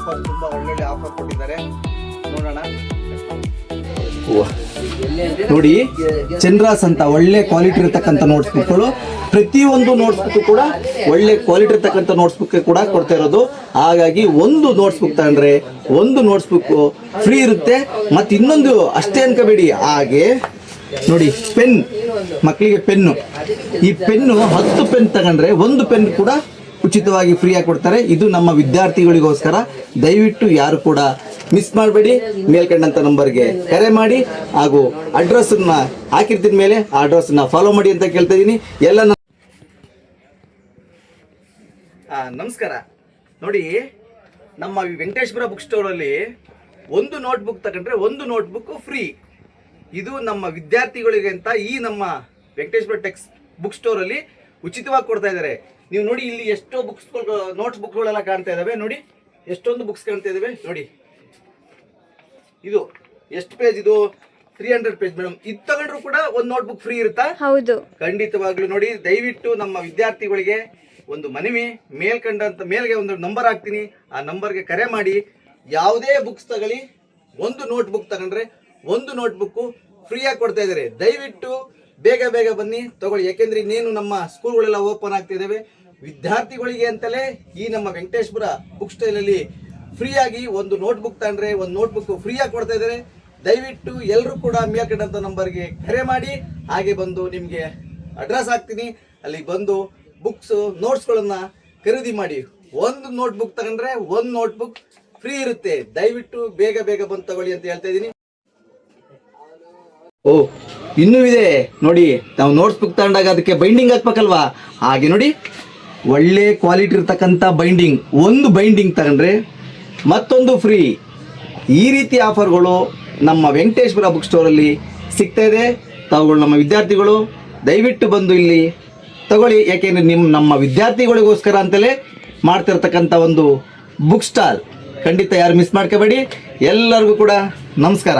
Offer, ತುಂಬಾ ಒಳ್ಳೊಳ್ಳೆ offer ಕೊಟ್ಟಿದ್ದಾರೆ, ನೋಡೋಣ. ನೋಡಿ, ಚಂದ್ರಾಸ್ ಅಂತ ಒಳ್ಳೆ ಕ್ವಾಲಿಟಿ ಇರತಕ್ಕಂಥ ನೋಟ್ಸ್ ಬುಕ್ಗಳು, ಪ್ರತಿಯೊಂದು ನೋಟ್ಸ್ ಬುಕ್ ಕೂಡ ಒಳ್ಳೆ ಕ್ವಾಲಿಟಿ ಇರತಕ್ಕಂಥ ನೋಟ್ಸ್ ಬುಕ್ ಕೂಡ ಕೊಡ್ತಾ ಇರೋದು. ಹಾಗಾಗಿ ಒಂದು ನೋಟ್ಸ್ ಬುಕ್ ತಗೊಂಡ್ರೆ ಒಂದು ನೋಟ್ಸ್ ಬುಕ್ ಫ್ರೀ ಇರುತ್ತೆ. ಮತ್ತೆ ಇನ್ನೊಂದು ಅಷ್ಟೇ ಅನ್ಕೋಬೇಡಿ, ಹಾಗೆ ನೋಡಿ ಪೆನ್, ಮಕ್ಕಳಿಗೆ ಪೆನ್ನು, ಈ ಪೆನ್ನು 10 ಪೆನ್ ತಗೊಂಡ್ರೆ ಒಂದು ಪೆನ್ ಕೂಡ ಉಚಿತವಾಗಿ ಫ್ರೀಯಾಗಿ ಕೊಡ್ತಾರೆ. ಇದು ನಮ್ಮ ವಿದ್ಯಾರ್ಥಿಗಳಿಗೋಸ್ಕರ. ದಯವಿಟ್ಟು ಯಾರು ಕೂಡ ಮಿಸ್ ಮಾಡಬೇಡಿ. ಮೇಲ್ಕಂಡಂತ ನಂಬರ್ಗೆ ಕರೆ ಮಾಡಿ, ಹಾಗೂ ಅಡ್ರೆಸ್ ಹಾಕಿರ್ತೀನಿ ಮೇಲೆ ಆ ಅಡ್ರೆಸ್ ಫಾಲೋ ಮಾಡಿ ಅಂತ ಕೇಳ್ತಾ ಇದೀನಿ. ಎಲ್ಲ ನಮಸ್ಕಾರ. ನೋಡಿ, ನಮ್ಮ ವೆಂಕಟೇಶ್ವರ ಬುಕ್ ಸ್ಟೋರ್ ಅಲ್ಲಿ ಒಂದು ನೋಟ್ ಬುಕ್ ತಗೊಂಡ್ರೆ ಒಂದು ನೋಟ್ ಬುಕ್ ಫ್ರೀ. ಇದು ನಮ್ಮ ವಿದ್ಯಾರ್ಥಿಗಳಿಗೆ ಅಂತ ಈ ನಮ್ಮ ವೆಂಕಟೇಶ್ವರ ಟೆಕ್ಸ್ಟ್ ಬುಕ್ ಸ್ಟೋರ್ ಅಲ್ಲಿ ಉಚಿತವಾಗಿ ಕೊಡ್ತಾ ಇದ್ದಾರೆ. ನೀವು ನೋಡಿ, ಇಲ್ಲಿ ಎಷ್ಟೋ ಬುಕ್ಸ್ ನೋಟ್ಸ್ ಬುಕ್ಗಳೆಲ್ಲ ಕಾಣ್ತಾ ಇದಾವೆ. ನೋಡಿ, ಎಷ್ಟೊಂದು ಬುಕ್ಸ್ ಕಾಣ್ತಾ ಇದಾವೆ. ನೋಡಿ, ಇದು ಎಷ್ಟು ಪೇಜ್? ಇದು 300 ಪೇಜ್ ಮೇಡಮ್. ಇದು ತಗೊಂಡ್ರು ಕೂಡ ಒಂದು ನೋಟ್ ಬುಕ್ ಫ್ರೀ ಇರುತ್ತಾ? ಹೌದು, ಖಂಡಿತವಾಗ್ಲೂ. ನೋಡಿ, ದಯವಿಟ್ಟು ನಮ್ಮ ವಿದ್ಯಾರ್ಥಿಗಳಿಗೆ ಒಂದು ಮನವಿ, ಮೇಲ್ಗೆ ಒಂದು ನಂಬರ್ ಹಾಕ್ತೀನಿ, ಆ ನಂಬರ್ಗೆ ಕರೆ ಮಾಡಿ. ಯಾವುದೇ ಬುಕ್ಸ್ ತಗೊಳ್ಳಿ, ಒಂದು ನೋಟ್ ಬುಕ್ ತಗೊಂಡ್ರೆ ಒಂದು ನೋಟ್ ಬುಕ್ ಫ್ರೀಯಾಗಿ ಕೊಡ್ತಾ ಇದ್ದಾರೆ. ದಯವಿಟ್ಟು ಬೇಗ ಬೇಗ ಬನ್ನಿ ತಗೊಳ್ಳಿ. ಯಾಕೆಂದ್ರೆ ಇನ್ನೇನು ನಮ್ಮ ಸ್ಕೂಲ್ಗಳೆಲ್ಲ ಓಪನ್ ಆಗ್ತಿದ್ದಾವೆ. ವಿದ್ಯಾರ್ಥಿಗಳಿಗೆ ಅಂತಲೇ ಈ ನಮ್ಮ ವೆಂಕಟೇಶ್ವರ ಬುಕ್ ಸ್ಟೈಲ್ ಅಲ್ಲಿ ಫ್ರೀಯಾಗಿ ಒಂದು ನೋಟ್ ಬುಕ್ ತಗೊಂಡ್ರೆ ಒಂದು ನೋಟ್ ಬುಕ್ ಫ್ರೀಯಾಗಿ ಕೊಡ್ತಾ ಇದ್ದಾರೆ. ದಯವಿಟ್ಟು ಎಲ್ಲರೂ ಕೂಡ ಮೇಲ್ಕಂಡಂತ ನಂಬರ್ಗೆ ಕರೆ ಮಾಡಿ, ಹಾಗೆ ಬಂದು ನಿಮಗೆ ಅಡ್ರೆಸ್ ಹಾಕ್ತೀನಿ, ಅಲ್ಲಿ ಬಂದು ಬುಕ್ಸ್ ನೋಟ್ಸ್ಗಳನ್ನ ಖರೀದಿ ಮಾಡಿ. ಒಂದು ನೋಟ್ ಬುಕ್ ತಗೊಂಡ್ರೆ ಒಂದು ನೋಟ್ ಬುಕ್ ಫ್ರೀ ಇರುತ್ತೆ. ದಯವಿಟ್ಟು ಬೇಗ ಬೇಗ ಬಂದು ತಗೊಳ್ಳಿ ಅಂತ ಹೇಳ್ತಾ ಇದ್ದೀನಿ. ಓ, ಇನ್ನೂ ಇದೆ ನೋಡಿ, ನಾವು ನೋಟ್ಸ್ ಬುಕ್ ತಗೊಂಡಾಗ ಅದಕ್ಕೆ ಬೈಂಡಿಂಗ್ ಹಾಕ್ಬೇಕಲ್ವಾ? ಹಾಗೆ ನೋಡಿ, ಒಳ್ಳೆ ಕ್ವಾಲಿಟಿ ಇರ್ತಕ್ಕಂಥ ಬೈಂಡಿಂಗ್, ಒಂದು ಬೈಂಡಿಂಗ್ ತಗೊಂಡ್ರೆ ಮತ್ತೊಂದು ಫ್ರೀ. ಈ ರೀತಿ ಆಫರ್ಗಳು ನಮ್ಮ ವೆಂಕಟೇಶ್ವರ ಬುಕ್ ಸ್ಟೋರಲ್ಲಿ ಸಿಗ್ತಾ ಇದೆ. ತಾವುಗಳು ನಮ್ಮ ವಿದ್ಯಾರ್ಥಿಗಳು ದಯವಿಟ್ಟು ಬಂದು ಇಲ್ಲಿ ತಗೊಳ್ಳಿ. ಯಾಕೆಂದರೆ ನಮ್ಮ ವಿದ್ಯಾರ್ಥಿಗಳಿಗೋಸ್ಕರ ಅಂತಲೇ ಮಾಡ್ತಿರ್ತಕ್ಕಂಥ ಒಂದು ಬುಕ್ ಸ್ಟಾಲ್. ಖಂಡಿತ ಯಾರು ಮಿಸ್ ಮಾಡ್ಕೋಬೇಡಿ. ಎಲ್ಲರಿಗೂ ಕೂಡ ನಮಸ್ಕಾರ.